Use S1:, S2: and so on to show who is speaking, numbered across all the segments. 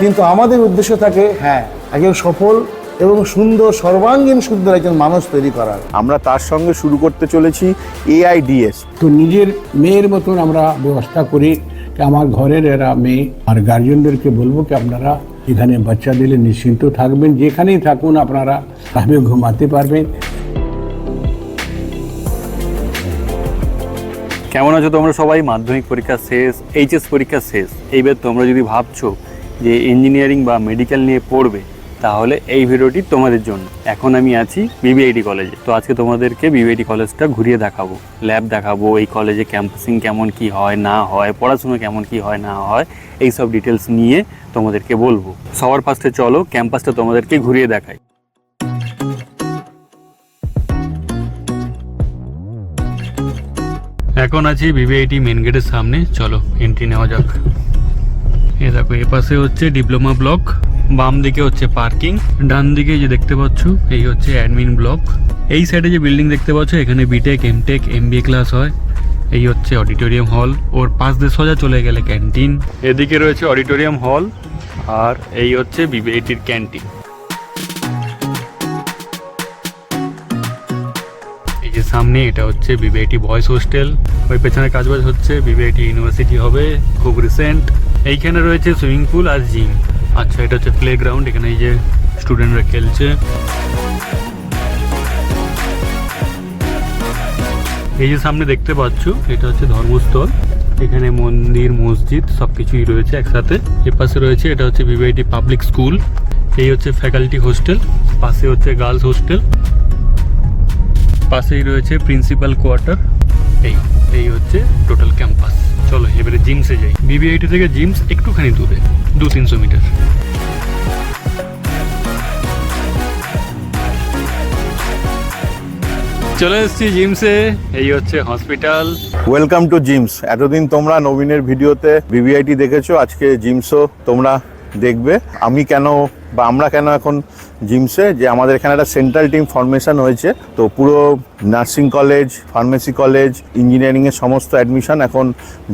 S1: কিন্তু আমাদের উদ্দেশ্য থাকে একজন সফল এবং সুন্দর সর্বাঙ্গীন সুন্দর একজন মানুষ তৈরি করার।
S2: আমরা তার সঙ্গে শুরু করতে চলেছি AIDS।
S3: তো নিজের মেয়ের মতন আমরা ব্যবস্থা করি কি আমার ঘরের এরা মেয়ে, আর গার্জিয়ানদেরকে বলবো কি আপনারা এখানে বাচ্চা দিলে নিশ্চিন্ত থাকবেন, যেখানেই থাকুন আপনারা ভাবে ঘুমাতে পারবেন।
S4: কেমন আছো তোমরা সবাই? মাধ্যমিক পরীক্ষা শেষ, এইচএস পরীক্ষা শেষ। এইবার তোমরা যদি ভাবছো যে ইঞ্জিনিয়ারিং বা মেডিকেল নিয়ে পড়বে, তাহলে এই ভিডিওটি তোমাদের জন্য। এখন আমি আছি বিবিআইটি কলেজে। তো আজকে তোমাদেরকে বিবিআইটি কলেজটা ঘুরিয়ে দেখাবো, ল্যাব দেখাবো, এই কলেজে ক্যাম্পাসিং কেমন কি হয় না হয়, পড়াশোনা কেমন কি হয় না হয়, এই সব ডিটেলস নিয়ে তোমাদেরকে বলবো। সবার ফার্স্টে চলো ক্যাম্পাসটা তোমাদেরকে ঘুরিয়ে দেখাই। এখন আছি বিবিআইটি মেন গেটের সামনে, চলো এন্ট্রি নেওয়া যাক। এ দেখো, এ পাশে হচ্ছে ডিপ্লোমা ব্লক, বাম দিকে হচ্ছে পার্কিং, ডান দিকে যে দেখতে পাচ্ছ এই হচ্ছে অ্যাডমিন ব্লক। এই সাইডে যে বিল্ডিং দেখতে পাচ্ছ এখানে বিটেক, এমটেক, এমবিএ ক্লাস হয়। এই হচ্ছে অডিটোরিয়াম হল, ওর পাশ দিয়ে সোজা চলে গেলে ক্যান্টিন। এদিকে রয়েছে অডিটোরিয়াম হল, আর এই হচ্ছে বিবিআইটির ক্যান্টিন। এই যে সামনে এটা হচ্ছে বিবিআইটি বয়েজ হোস্টেল, ওই পেছনে কাজবাজ হচ্ছে বিবিআইটি ইউনিভার্সিটি হবে খুব রিসেন্ট। এইখানে রয়েছে সুইমিং পুল আর জিম। আচ্ছা, এটা হচ্ছে প্লে গ্রাউন্ড, এখানে এই যে স্টুডেন্টরা খেলছে। এই যে সামনে দেখতে পাচ্ছ এটা হচ্ছে ধর্মস্থল, এখানে মন্দির মসজিদ সবকিছুই রয়েছে একসাথে। এর পাশে রয়েছে এটা হচ্ছে বিবিআইটি পাবলিক স্কুল। এই হচ্ছে ফ্যাকাল্টি হোস্টেল, পাশে হচ্ছে গার্লস হোস্টেল, পাশেই রয়েছে প্রিন্সিপাল কোয়ার্টার। এই হচ্ছে টোটাল ক্যাম্পাস। চলো এবারে জিমসে যাই। বিবিআইটি থেকে জিমস একটুখানি দূরে, 200-300 মিটার। চলে এসেছি জিমসে, এই হচ্ছে হসপিটাল।
S2: Welcome to gems. এতদিন তোমরা নবীনের ভিডিওতে বিবিআইটি দেখেছো, আজকে জিমসও তোমরা দেখবে। আমি কেন বা আমরা কেন এখন জিমসে, যে আমাদের এখানে একটা সেন্ট্রাল টিম ফরমেশন হয়েছে। তো পুরো নার্সিং কলেজ, ফার্মেসি কলেজ, ইঞ্জিনিয়ারিংয়ের সমস্ত অ্যাডমিশন এখন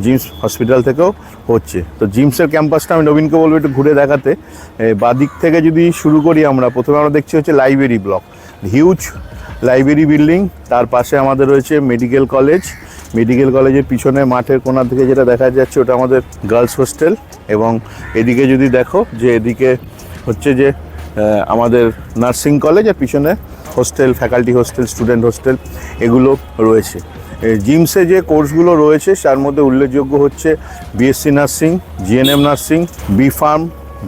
S2: জিমস হসপিটাল থেকেও হচ্ছে। তো জিমসের ক্যাম্পাসটা আমি নবীনকে বলবো একটু ঘুরে দেখাতে। বাদিক থেকে যদি শুরু করি, প্রথমে আমরা দেখছি হচ্ছে library block, huge library building. তার পাশে আমাদের রয়েছে মেডিকেল কলেজ। মেডিকেল কলেজের পিছনে মাঠের কোণা থেকে যেটা দেখা যাচ্ছে ওটা আমাদের গার্লস হোস্টেল। এবং এদিকে যদি দেখো যে এদিকে হচ্ছে যে আমাদের নার্সিং কলেজ, আর পিছনে hostel, faculty hostel, student hostel এগুলো রয়েছে। জিমসে যে কোর্সগুলো রয়েছে তার মধ্যে উল্লেখযোগ্য হচ্ছে BSc nursing, GNM nursing, B pharm,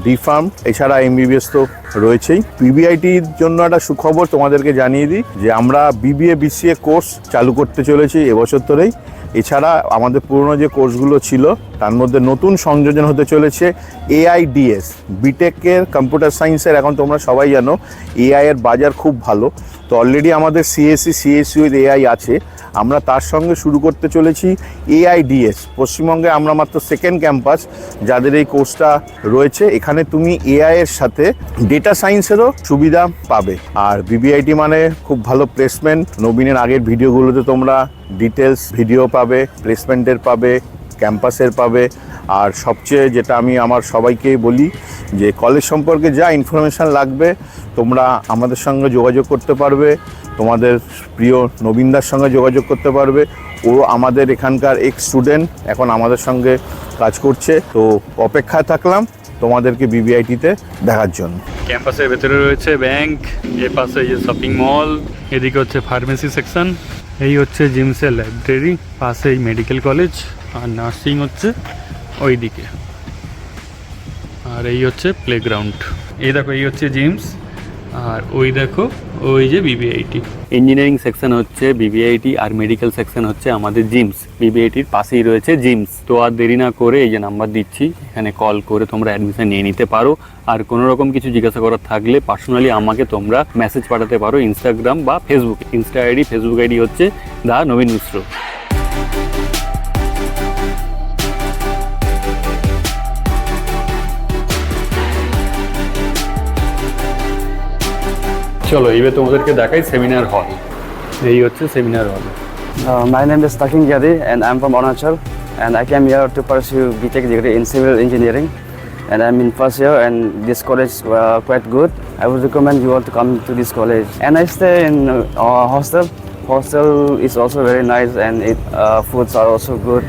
S2: D pharm, এছাড়া এমবিবিএস তো রয়েছেই। বিবিআইটির জন্য একটা সুখবর তোমাদেরকে জানিয়ে দিই যে আমরা বিবিএ বিসিএ কোর্স চালু করতে চলেছি এবছর ধরেই। এছাড়া আমাদের পুরনো যে কোর্সগুলো ছিল তার মধ্যে নতুন সংযোজন হতে চলেছে AIDS। বিটেকের কম্পিউটার সায়েন্সের এখন তোমরা সবাই জানো AI এর বাজার খুব ভালো। তো অলরেডি আমাদের CSE উইথ AI আছে, আমরা তার সঙ্গে শুরু করতে চলেছি AIDS। পশ্চিমবঙ্গে আমরা মাত্র সেকেন্ড ক্যাম্পাস যাদের এই কোর্সটা রয়েছে। এখানে তুমি AI এর সাথে ডেটা সায়েন্সেরও সুবিধা পাবে। আর বিবিআইটি মানে খুব ভালো প্লেসমেন্ট। নবীনের আগের ভিডিওগুলোতে তোমরা ডিটেলস ভিডিও পাবে, প্লেসমেন্টের পাবে, ক্যাম্পাসের পাবে। আর সবচেয়ে যেটা আমি আমার সবাইকেই বলি যে কলেজ সম্পর্কে যা ইনফরমেশান লাগবে তোমরা আমাদের সঙ্গে যোগাযোগ করতে পারবে, তোমাদের প্রিয় নবীনদার সঙ্গে যোগাযোগ করতে পারবে। ও আমাদের এখানকার এক্স স্টুডেন্ট, এখন আমাদের সঙ্গে কাজ করছে। তো অপেক্ষায় থাকলাম তোমাদেরকে বিবিআইটিতে দেখার জন্য।
S4: ক্যাম্পাসের ভেতরে রয়েছে ব্যাংক, এর পাশে যে শপিং মল, এদিকে হচ্ছে ফার্মেসি সেকশন, এই হচ্ছে জিমসের লাইব্রেরি, পাশেই মেডিকেল কলেজ, আর নার্সিং হচ্ছে ওই দিকে, আর এই হচ্ছে প্লেগ্রাউন্ড। এই দেখো এই হচ্ছে জিমস, আর ওই দেখো ওই যে বিবিআইটি। ইঞ্জিনিয়ারিং সেকশন হচ্ছে বিবিআইটি, আর মেডিকেল সেকশন হচ্ছে আমাদের জিমস। বিবিআইটির পাশেই রয়েছে জিমস। তো আর দেরি না করে এই যে নাম্বার দিচ্ছি, এখানে কল করে তোমরা অ্যাডমিশন নিয়ে নিতে পারো। আর কোনো রকম কিছু জিজ্ঞাসা করার থাকলে পার্সোনালি আমাকে তোমরা মেসেজ পাঠাতে পারো ইনস্টাগ্রাম বা ফেসবুকে। ফেসবুক আইডি হচ্ছে দা নবীন মিশ্র। চলো এবার তোমাদেরকে দেখাই সেমিনার হল। এই হচ্ছে seminar hall.
S5: My name is Taking Gyadi and I'm from Arunachal, and I came here to pursue BTech degree in civil engineering. and I'm in first year, and this college is quite good. I would recommend you all to come to this college. And I stay in hostel. Hostel is also very nice, and foods are also good.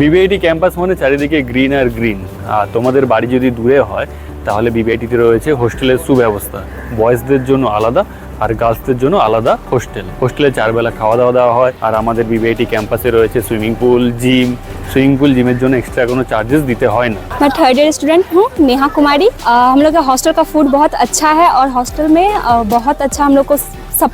S4: BBIT campus মানে চারিদিকে green আর green. আর তোমাদের বাড়ি যদি দূরে হয় তাহলে বিবিআইটিতে রয়েছে হোস্টেলের সুব্যবস্থা। বয়েজদের জন্য আলাদা আর গার্লসদের জন্য আলাদা হোস্টেল। হোস্টেলে 4 বেলা খাওয়া দাওয়া দেওয়া হয়। আর আমাদের বিবিআইটি ক্যাম্পাসে রয়েছে swimming pool, gym. Swimming pool जिमेर जন্য एक्स्ट्रा কোনো चार्जेस देते হয় ना।
S6: मैं थर्ड ईयर स्टूडेंट हूँ, नेहा कुमारी। हम लोग का हॉस्टल का फूड बहुत अच्छा है और हॉस्टल में बहुत अच्छा हम लोग को सब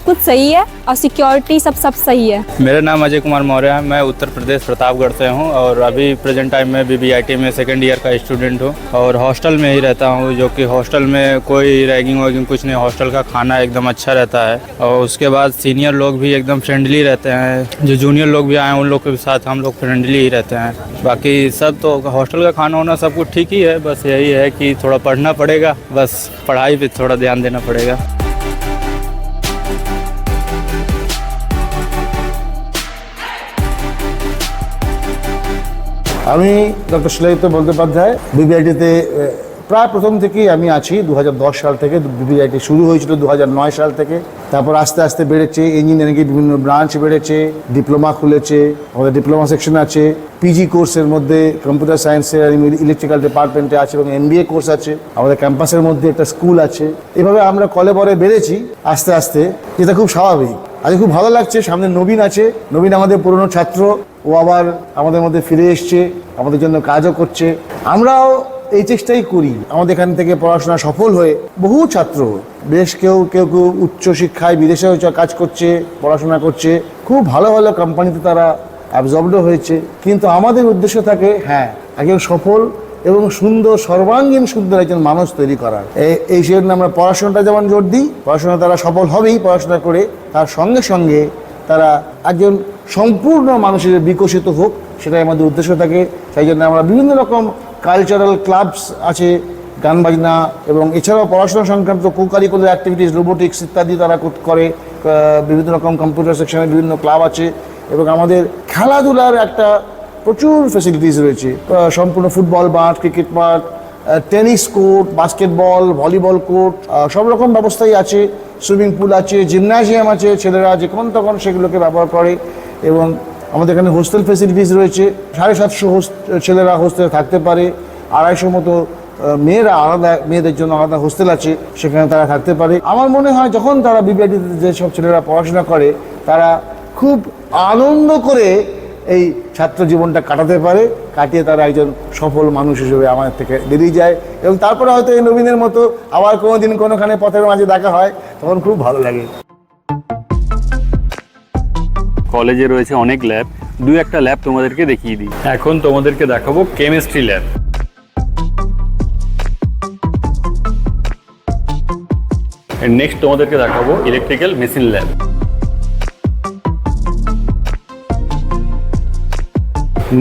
S6: कुछ सही है और सिक्योरिटी सब सही है।
S7: मेरा नाम अजय कुमार मौर्य है। मैं उत्तर प्रदेश प्रतापगढ़ से हूँ और अभी प्रेजेंट टाइम में बीबीआईटी में सेकंड ईयर का स्टूडेंट हूँ और हॉस्टल में ही रहता हूँ, जो कि हॉस्टल में कोई रैगिंग वैगिंग कुछ नहीं। हॉस्टल का खाना एकदम अच्छा रहता है और उसके बाद सीनियर लोग भी एकदम फ्रेंडली रहते हैं। जो जूनियर लोग भी आए हैं उन लोग के साथ हम लोग फ्रेंडली ही रहते हैं। बाकी सब तो हॉस्टल का खाना वाना सब कुछ ठीक ही है, बस यही है कि थोड़ा पढ़ना पड़ेगा, बस पढ़ाई पे थोड़ा ध्यान देना पड़ेगा।
S1: আমি ডক্টর শিলাজিৎ বন্দ্যোপাধ্যায়। বিবিআইটিতে প্রায় প্রথম থেকেই আমি আছি। 2010 সাল থেকে বিবিআইটি শুরু হয়েছিল, 2009 সাল থেকে। তারপর আস্তে আস্তে বেড়েছে, ইঞ্জিনিয়ারিংয়ের বিভিন্ন ব্রাঞ্চ বেড়েছে, ডিপ্লোমা খুলেছে, আমাদের ডিপ্লোমা সেকশন আছে, পিজি কোর্সের মধ্যে কম্পিউটার সায়েন্সের ইলেকট্রিক্যাল ডিপার্টমেন্টে আছে এবং এমবিএ কোর্স আছে। আমাদের ক্যাম্পাসের মধ্যে একটা স্কুল আছে। এভাবে আমরা কলে বরে বেড়েছি আস্তে আস্তে, যেটা খুব স্বাভাবিক। আজকে খুব ভালো লাগছে, সামনে নবীন আছে। নবীন আমাদের পুরনো ছাত্র, ও আবার আমাদের মধ্যে ফিরে এসছে, আমাদের জন্য কাজও করছে। আমরাও এই চেষ্টাই করি। আমাদের এখান থেকে পড়াশোনা সফল হয়ে বহু ছাত্র, বেশ কেউ উচ্চশিক্ষায় বিদেশেও কাজ করছে, পড়াশোনা করছে, খুব ভালো ভালো কোম্পানিতে তারা অ্যাবজর্বডও হয়েছে। কিন্তু আমাদের উদ্দেশ্য থাকে একজন সফল এবং সুন্দর, সর্বাঙ্গীন সুন্দর একজন মানুষ তৈরি করার। এই জন্য আমরা পড়াশোনাটা যেমন জোর দিই, পড়াশোনা তারা সফল হবেই পড়াশোনা করে, তার সঙ্গে সঙ্গে তারা একজন সম্পূর্ণ মানুষের বিকশিত হোক, সেটাই আমাদের উদ্দেশ্য থাকে। সেই জন্য আমরা বিভিন্ন রকম কালচারাল ক্লাবস আছে, গান বাজনা এবং এছাড়াও পড়াশোনা সংক্রান্ত কো-কারিকুলার অ্যাক্টিভিটিস, রোবোটিক্স ইত্যাদি তারা করে। বিভিন্ন রকম কম্পিউটার সেকশনের বিভিন্ন ক্লাব আছে এবং আমাদের খেলাধুলার একটা প্রচুর ফ্যাসিলিটিস রয়েছে। সম্পূর্ণ ফুটবল মাঠ, ক্রিকেট মাঠ, tennis court, basketball, volleyball court, সব রকম ব্যবস্থাই আছে। সুইমিং পুল আছে, জিমনাজিয়াম আছে, ছেলেরা যখন তখন সেগুলোকে ব্যবহার করে। এবং আমাদের এখানে হোস্টেল ফ্যাসিলিটিস রয়েছে। 750 ছেলেরা হোস্টেলে থাকতে পারে। 250 মতো মেয়েদের জন্য আলাদা হোস্টেল আছে, সেখানে তারা থাকতে পারে। আমার মনে হয় যখন তারা বিবিআইটিতে যেসব ছেলেরা পড়াশোনা করে, তারা খুব আনন্দ করে এই ছাত্র জীবনটা কাটাতে পারে, কাটিয়ে তারা একজন সফল মানুষ হিসেবে আমাদের থেকে বেরিয়ে যায়। এবং তারপরে হয়তো এই নবীনের মতো আবার কোনোদিন কোনোখানে পথের মাঝে দেখা হয়, তখন খুব ভালো লাগে।
S4: কলেজে রয়েছে অনেক ল্যাব, একটা ল্যাব তোমাদেরকে দেখিয়ে দিই। এখন তোমাদেরকে দেখাবো কেমিস্ট্রি ল্যাব। নেক্সট তোমাদেরকে দেখাবো ইলেকট্রিক্যাল মেশিন ল্যাব।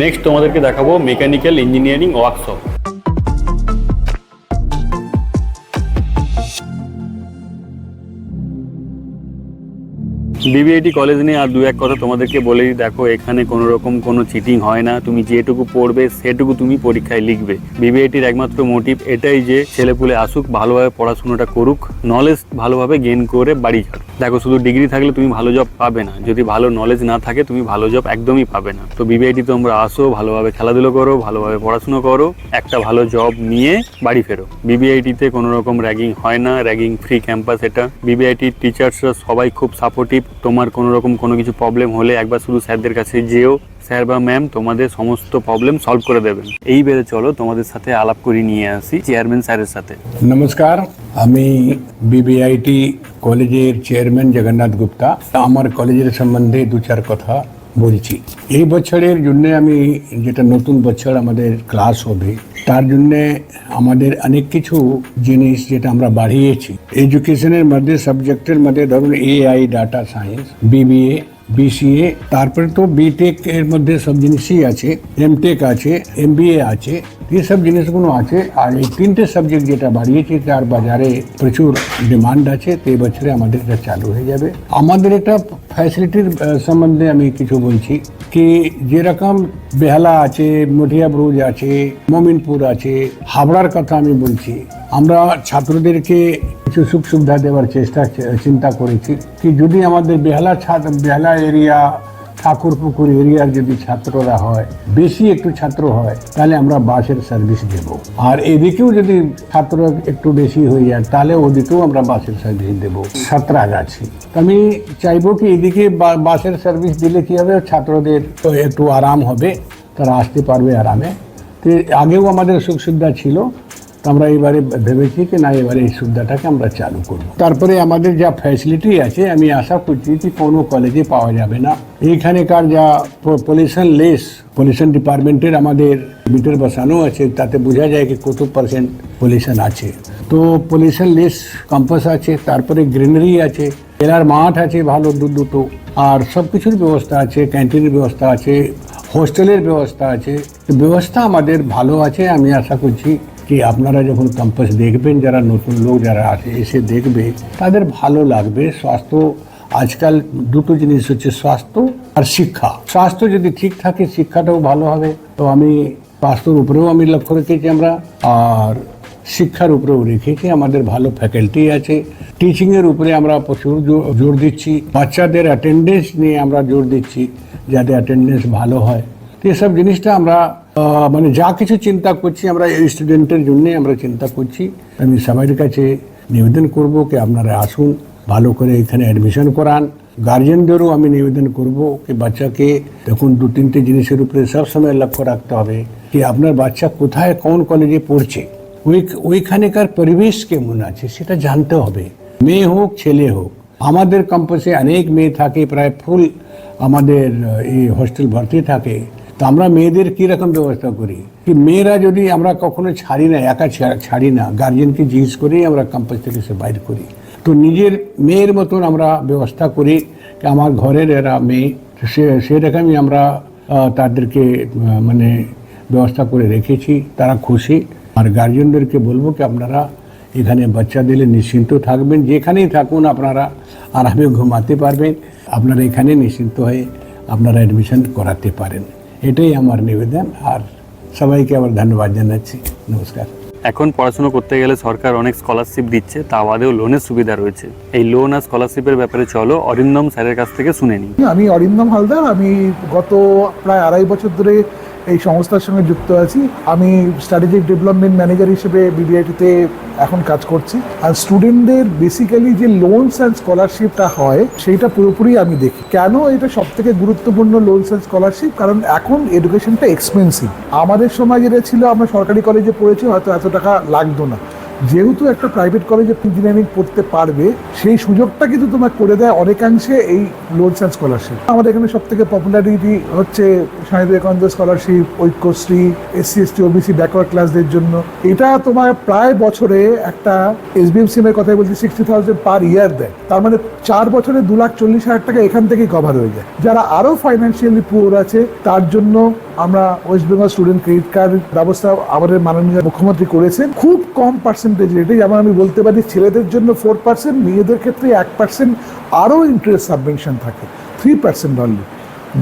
S4: নেক্সট তোমাদেরকে দেখাবো mechanical engineering workshop. BBIT college নিয়ে আর এক কথা তোমাদেরকে বলেই দেখো, এখানে কোনো রকম কোনো চিটিং হয় না। তুমি যেটুকু পড়বে সেটুকু তুমি পরীক্ষায় লিখবে। বিবিআইটির একমাত্র মোটিভ এটাই যে ছেলেপুলে আসুক, ভালোভাবে পড়াশোনাটা করুক, নলেজ ভালোভাবে গেইন করে বাড়ি যাক। দেখো, শুধু ডিগ্রি থাকলে তুমি ভালো জব পাবে না, যদি ভালো নলেজ না থাকে তুমি ভালো জব একদমই পাবে না। তো বিবিআইটি তোমরা আসো, ভালোভাবে খেলাধুলো করো, ভালোভাবে পড়াশোনা করো, একটা ভালো জব নিয়ে বাড়ি ফেরো। বিবিআইটিতে কোনো রকম র্যাগিং হয় না, র্যাগিং ফ্রি ক্যাম্পাস এটা। বিবিআইটির টিচার্সরা সবাই খুব সাপোর্টিভ। তোমার কোনো রকম কোনো কিছু প্রবলেম হলে একবার শুধু স্যারদের কাছে যেও, স্যার বা ম্যাম তোমাদের সমস্ত প্রবলেম সলভ করে দেবেন। এইবারে চলো তোমাদের সাথে আলাপ করে নিয়ে আসি চেয়ারম্যান স্যারের সাথে।
S3: নমস্কার, আমি বিবিআইটি কলেজের চেয়ারম্যান জগন্নাথ গুপ্তা। আমার কলেজের সম্বন্ধে 2-4 কথা বলছি। এই বছরের জন্য আমি যেটা নতুন বছর আমাদের ক্লাস হবে, তার জন্যে আমাদের অনেক কিছু জিনিস যেটা আমরা বাড়িয়েছি। এডুকেশনের মধ্যে সাবজেক্টের মধ্যে ধরুন AI, data science, BBA BCA, তারপরে তো বিটেক এর মধ্যে সব জিনিসই আছে, এমটেক আছে, এমবিএ আছে, এই সব জিনিসগুলো আছে। আর এই তিনটে সাবজেক্ট যেটা বাড়িয়েছে তার বাজারে প্রচুর ডিমান্ড আছে, তো এই বছরে আমাদের এটা চালু হয়ে যাবে। আমাদের একটা ফ্যাসিলিটির সম্বন্ধে আমি কিছু বলছি কি, যেরকম বেহালা আছে, মঠিয়া ব্রুজ আছে, মোমিনপুর আছে, হাবড়ার কথা আমি বলছি, আমরা ছাত্রদেরকে কিছু সুখ সুবিধা দেওয়ার চিন্তা করেছি কি যদি আমাদের বেহালা এরিয়া, ঠাকুরপুকুর এরিয়ার যদি ছাত্ররা হয়, বেশি একটু ছাত্র হয়, তাহলে আমরা বাসের সার্ভিস দেব। আর এদিকেও যদি ছাত্র একটু বেশি হয়ে যায়, তাহলে ওদিকেও আমরা বাসের সার্ভিস দেব। সাঁতরাগাছি আমি চাইবো কি এদিকে বাসের সার্ভিস দিলে কি হবে, ছাত্রদের তো একটু আরাম হবে, তারা আসতে পারবে আরামে। তো আগেও আমাদের সুখ সুবিধা ছিল, তো আমরা এবারে ভেবেছি কি না, এবারে এই সুবিধাটাকে আমরা চালু করব। তারপরে আমাদের যা ফ্যাসিলিটি আছে, আমি আশা করছি যে কোনো কলেজে পাওয়া যাবে না। এইখানেকার যা পলিউশন ডিপার্টমেন্টের আমাদের মিটার বসানো আছে, তাতে বোঝা যায় কি কত পার্সেন্ট পলিউশন আছে। তো পলিউশন লেস ক্যাম্পাস আছে, তারপরে গ্রিনারি আছে, খেলার মাঠ আছে ভালো দুটো, আর সব কিছুর ব্যবস্থা আছে, ক্যান্টিনের ব্যবস্থা আছে, হোস্টেলের ব্যবস্থা আছে। ব্যবস্থা আমাদের ভালো আছে। আমি আশা করছি কি আপনারা যখন ক্যাম্পাস দেখবেন, যারা নতুন লোক যারা আছে এসে দেখবে, তাদের ভালো লাগবে। স্বাস্থ্য আজকাল দুটো জিনিস হচ্ছে, স্বাস্থ্য আর শিক্ষা। স্বাস্থ্য যদি ঠিক থাকে, শিক্ষাটাও ভালো হবে। তো আমি স্বাস্থ্যের উপরেও আমি লক্ষ্য রেখেছি আমরা, আর শিক্ষার উপরেও রেখেছি। আমাদের ভালো ফ্যাকাল্টি আছে, টিচিংয়ের উপরে আমরা প্রচুর জোর দিচ্ছি, বাচ্চাদের অ্যাটেন্ডেন্স নিয়ে আমরা জোর দিচ্ছি, যাতে অ্যাটেন্ডেন্স ভালো হয়। তো এসব জিনিসটা আমরা মানে যা কিছু চিন্তা করছি, আমরা এই স্টুডেন্টের জন্যে আমরা চিন্তা করছি। আমি সবার কাছে নিবেদন করব কি আপনারা আসুন, ভালো করে এখানে অ্যাডমিশন করান। গার্জেনদেরও আমি নিবেদন করব কি বাচ্চাকে দেখুন, 2-3টে জিনিসের উপরে সবসময় লক্ষ্য রাখতে হবে কি আপনার বাচ্চা কোথায় কোন কলেজে পড়ছে, ওইখানেকার পরিবেশ কেমন আছে সেটা জানতে হবে। মেয়ে হোক ছেলে হোক, আমাদের ক্যাম্পাসে অনেক মেয়ে থাকে, প্রায় ফুল আমাদের এই হোস্টেল ভর্তি থাকে। তো আমরা মেয়েদের কীরকম ব্যবস্থা করি কি, মেয়েরা যদি আমরা কখনো ছাড়ি না, একা ছাড়ি না, গার্জেনকে জিজ্ঞেস করেই আমরা ক্যাম্পাস থেকে সে বাইর করি। তো নিজের মেয়ের মতন আমরা ব্যবস্থা করি কি আমার ঘরের এরা মেয়ে, সেরকমই আমরা তাদেরকে মানে ব্যবস্থা করে রেখেছি, তারা খুশি। আর গার্জেনদেরকে বলবো কি আপনারা এখানে বাচ্চা দিলে নিশ্চিন্ত থাকবেন, যেখানেই থাকুন আপনারা আরামে ঘুমাতে পারবেন, আপনারা এখানে নিশ্চিন্ত হয়ে আপনারা অ্যাডমিশন করাতে পারেন। এটাই আমার নিবেদন। আর সবাইকে আবার ধন্যবাদ জানাচ্ছি। নমস্কার।
S4: এখন পড়াশোনা করতে গেলে সরকার অনেক স্কলারশিপ দিচ্ছে, তা বাদেও লোনের সুবিধা রয়েছে। এই লোন আর স্কলারশিপের ব্যাপারে চলো অরিন্দম স্যারের কাছ থেকে শুনে নিই।
S8: আমি অরিন্দম হালদার, আমি গত প্রায় 2.5 বছর ধরে এই সংস্থার সঙ্গে যুক্ত আছি। আমি স্ট্র্যাটেজিক ডেভেলপমেন্ট ম্যানেজার হিসেবে বিবিআইটিতে এখন কাজ করছি। আর স্টুডেন্টদের বেসিক্যালি যে লোনস অ্যান্ড স্কলারশিপটা হয়, সেইটা পুরোপুরি আমি দেখি। কেন এটা সব থেকে গুরুত্বপূর্ণ লোনস অ্যান্ড স্কলারশিপ? কারণ এখন এডুকেশনটা এক্সপেন্সিভ। আমাদের সময় যেটা ছিল, আমরা সরকারি কলেজে পড়েছি, হয়তো এত টাকা লাগতো না। যেহেতু একটা প্রাইভেট কলেজে ইঞ্জিনিয়ারিং পড়তে পারবে, সেই সুযোগটা কিন্তু তোমার করে দেয় অনেকাংশে এই লোনস অ্যান্ড স্কলারশিপ। আমাদের এখানে সব থেকে পপুলারিটি হচ্ছে Swami Vivekananda scholarship, Aikyashree, SC ST OBC backward ক্লাসদের জন্য। এটা তোমার প্রায় বছরে একটা SBMC এর কথাই বলছি 60,000 পার ইয়ার দেয়। তার মানে 4 বছরে 2,40,000 টাকা এখান থেকেই কভার হয়ে যায়। যারা আরও ফাইন্যান্সিয়ালি পুয়ার আছে, তার জন্য আমরা West Bengal student credit card ব্যবস্থা আমাদের মাননীয় মুখ্যমন্ত্রী করেছেন, খুব কম পার্সেন্টেজ রেটে। যেমন আমি বলতে পারি, ছেলেদের জন্য 4%, মেয়েদের ক্ষেত্রে 1%, আরও ইন্টারেস্ট সাবভেনশন থাকে 3% অনলি।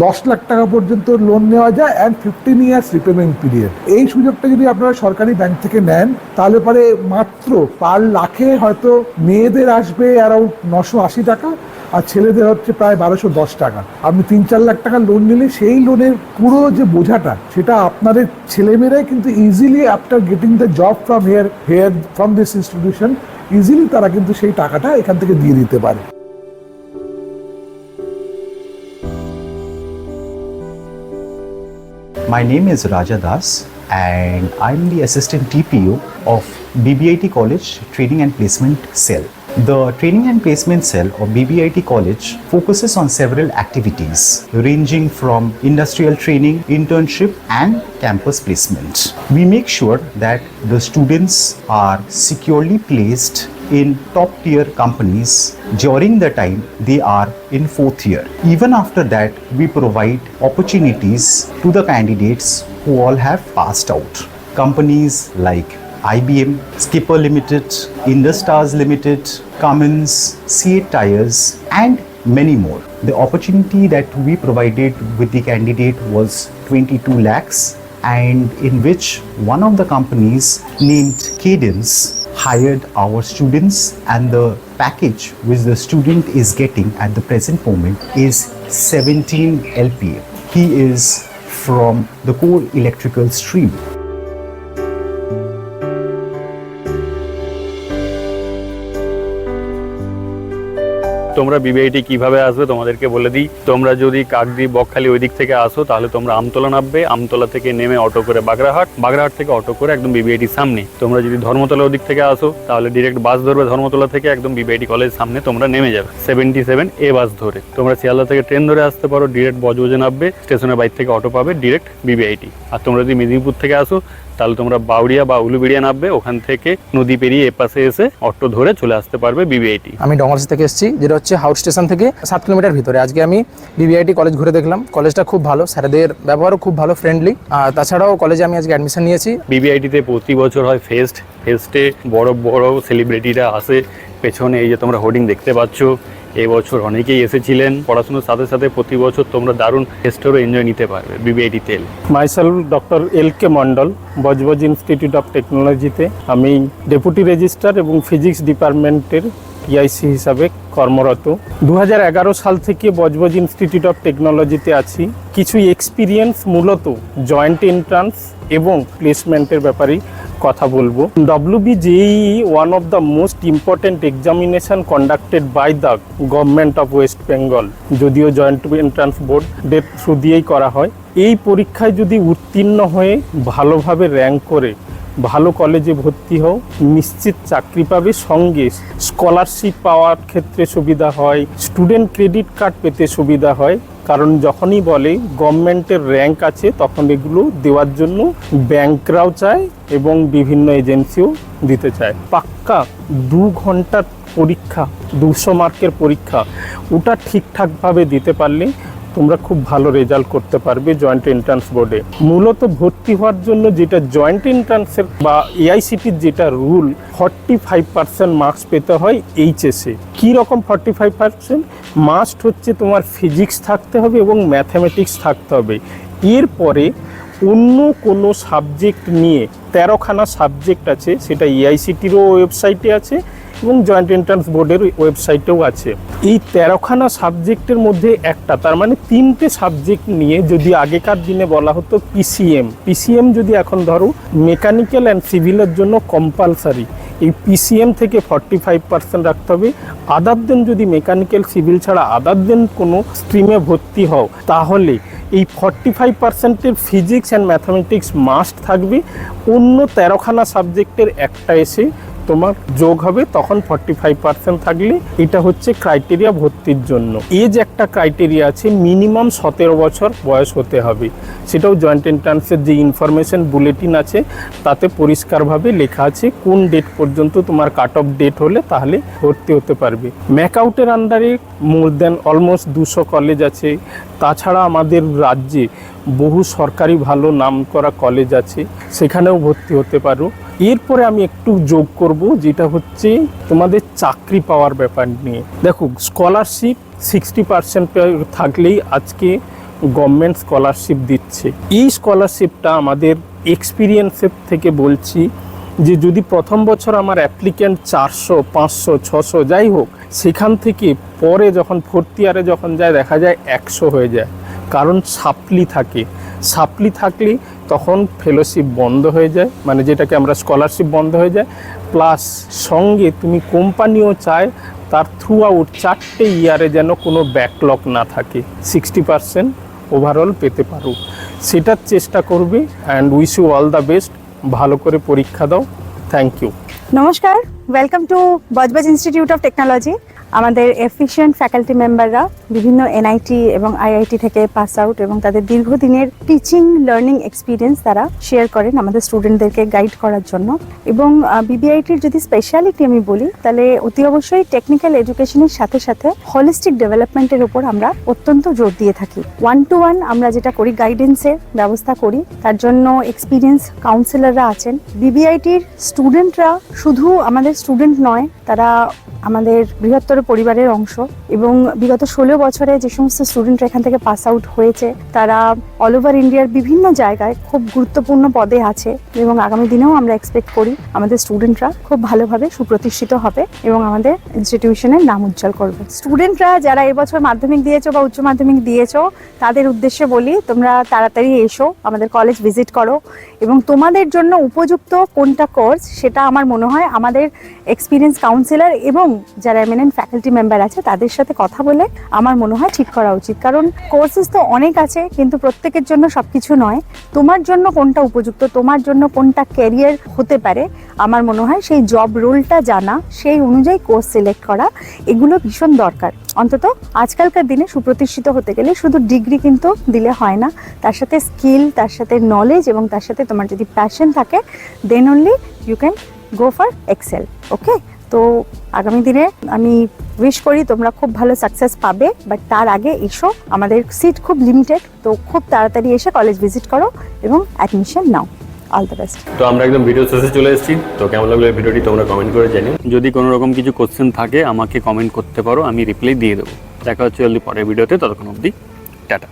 S8: 10 লাখ টাকা পর্যন্ত লোন নেওয়া যায় অ্যান্ড 15 ইয়ার্স রিপেমেন্ট পিরিয়ড। এই সুযোগটা যদি আপনারা সরকারি ব্যাংক থেকে নেন, তাহলে পরে মাত্র পার লাখে হয়তো মেয়েদের আসবে অ্যারাউন্ড 980 টাকা, আর ছেলেদের হচ্ছে প্রায় 1210 টাকা। আপনি 3-4 লাখ টাকা লোন নিলে সেই লোনের পুরো যে বোঝাটা, সেটা আপনাদের ছেলেমেয়েরাই কিন্তু easily after getting the job from this institution, easily তারা কিন্তু সেই টাকাটা এখান থেকে দিয়ে দিতে পারে।
S9: My name is Raja Das and I'm the assistant TPU of BBIT College Training and Placement Cell. The Training and Placement Cell of BBIT College focuses on several activities ranging from industrial training, internship and campus placement. We make sure that the students are securely placed in top tier companies. During the time they are in 4th year. Even after that, we provide opportunities to the candidates who all have passed out. Companies like IBM, Skipper Limited, Industars Limited, Cummins, Seat Tires, and many more. The opportunity that we provided with the candidate was 22 lakhs, and in which one of the companies named Cadence hired our students, and the package which the student is getting at the present moment is 17 LPA. He is from the core electrical stream.
S4: তোমরা BBIT কিভাবে আসবে তোমাদেরকে বলে দিই। তোমরা যদি কাকদ্বীপ বকখালি ওই দিক থেকে আসো তাহলে তোমরা আমতলা নামবে, আমতলা থেকে নেমে অটো করে বাগড়াহাট, বাগড়াহাট থেকে অটো করে একদম বিবিআইটির সামনে। তোমরা যদি ধর্মতলা ওদিক থেকে আসো তাহলে ডিরেক্ট বাস ধরবে ধর্মতলা থেকে, একদম বিবিআইটি কলেজ সামনে তোমরা নেমে যাবে 77A বাস ধরে। তোমরা শিয়ালদা থেকে ট্রেন ধরে আসতে পারো, ডিরেক্ট বজবজে নামবে, স্টেশনের বাইরে থেকে অটো পাবে ডিরেক্ট বিবিআইটি। আর তোমরা যদি মেদিনীপুর থেকে আসো তাহলে তোমরা বাউরিয়া বা উলুবেড়িয়া নামবে, ওখান থেকে নদী পেরিয়ে এপাশে এসে অটো ধরে চলে আসতে পারবে বিবিআইটি।
S10: আমি ডঙ্গরসি থেকে এসেছি, যেটা হচ্ছে হাউস স্টেশন থেকে 7 কিলোমিটার ভিতরে। আজকে আমি বিবিআইটি কলেজ ঘুরে দেখলাম, কলেজটা খুব ভালো, স্যারেদের ব্যবহারও খুব ভালো, ফ্রেন্ডলি। তাছাড়াও কলেজে আমি আজকে অ্যাডমিশন নিয়েছি।
S4: বিবিআইটিতে প্রতি বছর হয় ফেস্টে বড় বড় সেলিব্রিটিরা আসে। পেছনে এই যে তোমরা হোর্ডিং দেখতে পাচ্ছ, এবছর অনেকেই এসেছিলেন। পড়াশোনার সাথে সাথে প্রতি বছর তোমরা দারুণ ফেস্টেরও এনজয় নিতে পারবে বিবিআইটি তেল।
S11: Myself doctor LK Mondal, Budge Budge institute of টেকনোলজিতে আমি ডেপুটি রেজিস্ট্রার এবং ফিজিক্স ডিপার্টমেন্টের PIC হিসাবে কর্মরত। 2011 সাল থেকে বজবজ ইনস্টিটিউট অফ টেকনোলজিতে আছি। কিছু এক্সপিরিয়েন্স মূলত জয়েন্ট এন্ট্রান্স এবং প্লেসমেন্টের ব্যাপারেই কথা বলবো। WBJEE one of the most important examination conducted by the government of West Bengal, যদিও জয়েন্ট এন্ট্রান্স বোর্ডের থ্রু দিয়েই করা হয়। এই পরীক্ষায় যদি উত্তীর্ণ হয়ে ভালোভাবে র্যাঙ্ক করে ভালো কলেজে ভর্তি হও, নিশ্চিত চাকরি পাবে, সঙ্গে স্কলারশিপ পাওয়ার ক্ষেত্রে সুবিধা হয়, স্টুডেন্ট ক্রেডিট কার্ড পেতে সুবিধা হয়। কারণ যখনই বলে গভর্নমেন্টের র্যাঙ্ক আছে তখন এগুলো দেওয়ার জন্য ব্যাংকরাও চায় এবং বিভিন্ন এজেন্সিও দিতে চায়। পাক্কা 2 ঘন্টার পরীক্ষা, 200 মার্কের পরীক্ষা, ওটা ঠিকঠাকভাবে দিতে পারলে তোমরা খুব ভালো রেজাল্ট করতে পারবে জয়েন্ট এন্ট্রান্স বোর্ডে। মূলত ভর্তি হওয়ার জন্য যেটা জয়েন্ট এন্ট্রান্সের বা AICTর যেটা রুল, 45% মার্কস পেতে হয় এইচএসে। কী রকম 45%? মাস্ট হচ্ছে তোমার ফিজিক্স থাকতে হবে এবং ম্যাথামেটিক্স থাকতে হবে। এরপরে অন্য কোনো সাবজেক্ট নিয়ে 13খানা সাবজেক্ট আছে, সেটা AICTরও ওয়েবসাইটে আছে এবং জয়েন্ট এন্ট্রান্স বোর্ডের ওয়েবসাইটেও আছে। এই 13খানা সাবজেক্টের মধ্যে একটা, তার মানে 3টে সাবজেক্ট নিয়ে, যদি আগেকার দিনে বলা হতো পিসিএম যদি এখন ধরো মেকানিক্যাল অ্যান্ড সিভিলের জন্য কম্পালসারি, এই পিসিএম থেকে 45% রাখতে হবে। আদার দেন যদি মেকানিক্যাল সিভিল ছাড়া আদার দেন কোনো স্ট্রিমে ভর্তি হও তাহলে এই 45%-এর ফিজিক্স অ্যান্ড ম্যাথামেটিক্স মাস্ট থাকবে। অন্য 13খানা সাবজেক্টের একটা এসে তোমার যোগ হবে, তখন 45% থাকলে এটা হচ্ছে ক্রাইটেরিয়া ভর্তির জন্য। এজ একটা ক্রাইটেরিয়া আছে, মিনিমাম 17 বছর বয়স হতে হবে। সেটাও জয়েন্ট এন্ট্রান্সের যে ইনফরমেশন বুলেটিন আছে তাতে পরিষ্কারভাবে লেখা আছে কোন ডেট পর্যন্ত তোমার কাট অফ ডেট হলে তাহলে ভর্তি হতে পারবে। ম্যাকআউটের আন্ডারে মোর দ্যান অলমোস্ট 200 কলেজ আছে। তাছাড়া আমাদের রাজ্যে বহু সরকারি ভালো নাম করা কলেজ আছে, সেখানেও ভর্তি হতে পারো। এরপরে আমি একটু যোগ করব, যেটা হচ্ছে তোমাদের চাকরি পাওয়ার ব্যাপার নিয়ে। দেখো, স্কলারশিপ 60% থাকলেই আজকে গভর্নমেন্ট স্কলারশিপ দিচ্ছে। এই স্কলারশিপটা আমাদের এক্সপিরিয়েন্সের থেকে বলছি যে যদি প্রথম বছর আমার অ্যাপ্লিক্যান্ট 400, 500, 600 যাই হোক, সেখান থেকে পরে যখন 4th ইয়ারে যখন যায় দেখা যায় 100 হয়ে যায়। কারণ সাপ্লি থাকলে তখন ফেলোশিপ বন্ধ হয়ে যায়, মানে যেটাকে আমরা স্কলারশিপ বন্ধ হয়ে যায়। প্লাস সঙ্গে তুমি কোম্পানিও চায় তার থ্রু আউট 4টে ইয়ারে যেন কোনো ব্যাকলগ না থাকে, 60% ওভারঅল পেতে পারো। সেটার চেষ্টা করবে। And wish you all the best. ভালো করে পরীক্ষা দাও। Thank you.
S12: নমস্কার, welcome to Budge Budge institute of technology.
S6: আমাদের এফিশিয়েন্ট ফ্যাকাল্টি মেম্বাররা বিভিন্ন এনআইটি এবং আইআইটি থেকে পাস আউট এবং তাদের দীর্ঘদিনের টিচিং লার্নিং এক্সপিরিয়েন্স তারা শেয়ার করেন আমাদের স্টুডেন্টদেরকে গাইড করার জন্য। এবং বিবিআইটির যদি স্পেশালিটি আমি বলি তাহলে অতি অবশ্যই টেকনিক্যাল এডুকেশনের সাথে সাথে হলিস্টিক ডেভেলপমেন্টের উপর আমরা অত্যন্ত জোর দিয়ে থাকি। 1-to-1 আমরা যেটা করি গাইডেন্সের ব্যবস্থা করি, তার জন্য এক্সপিরিয়েন্স কাউন্সিলররা আছেন। বিবিআইটির স্টুডেন্টরা শুধু আমাদের স্টুডেন্ট নয়, তারা আমাদের বৃহত্তর পরিবারের অংশ এবং বিগত 16 বছরে যে সমস্ত স্টুডেন্টরা এখান থেকে পাস আউট হয়েছে তারা অল ওভার ইন্ডিয়ার বিভিন্ন জায়গায় খুব গুরুত্বপূর্ণ পদে আছে এবং আগামী দিনেও আমরা এক্সপেক্ট করি আমাদের স্টুডেন্টরা খুব ভালোভাবে সুপ্রতিষ্ঠিত হবে এবং আমাদের ইনস্টিটিউশনের নাম উজ্জ্বল করবে। স্টুডেন্টরা যারা এবছর মাধ্যমিক দিয়েছো বা উচ্চ মাধ্যমিক দিয়েছো তাদের উদ্দেশ্যে বলি, তোমরা তাড়াতাড়ি এসো, আমাদের কলেজ ভিজিট করো এবং তোমাদের জন্য উপযুক্ত কোনটা কোর্স সেটা আমার মনে হয় আমাদের এক্সপিরিয়েন্স কাউন্সিলর এবং যারা এমিনেন্ট ফ্যাকাল্টি মেম্বার আছে তাদের সাথে কথা বলে আমার মনে হয় ঠিক করা উচিত। কারণ কোর্সেস তো অনেক আছে কিন্তু প্রত্যেকের জন্য সবকিছু নয়। তোমার জন্য কোনটা উপযুক্ত, তোমার জন্য কোনটা ক্যারিয়ার হতে পারে, আমার মনে হয় সেই জব রোলটা জানা, সেই অনুযায়ী কোর্স সিলেক্ট করা, এগুলো ভীষণ দরকার। অন্তত আজকালকার দিনে সুপ্রতিষ্ঠিত হতে গেলে শুধু ডিগ্রি কিন্তু দিলে হয় না, তার সাথে স্কিল, তার সাথে নলেজ এবং তার সাথে তোমার যদি প্যাশন থাকে, then only you can go for excel. Okay, তো আগামী দিনে আমি উইশ করি তোমরা খুব ভালো সাকসেস পাবে, বাট তার আগে এসো, আমাদের সিট খুব লিমিটেড, তো খুব তাড়াতাড়ি এসে কলেজ ভিজিট করো এবং admission now. All the best.
S4: তো আমরা একদম ভিডিও শেষে চলে এসেছি। তো কেমন লাগলো এই ভিডিওটি তোমরা কমেন্ট করে জানিও। যদি কোনো রকম কিছু কোশ্চেন থাকে আমাকে কমেন্ট করতে পারো, আমি রিপ্লাই দিয়ে দেবো। দেখা হচ্ছে জলদি পরের ভিডিওতে, ততক্ষণ অবধি টাটা।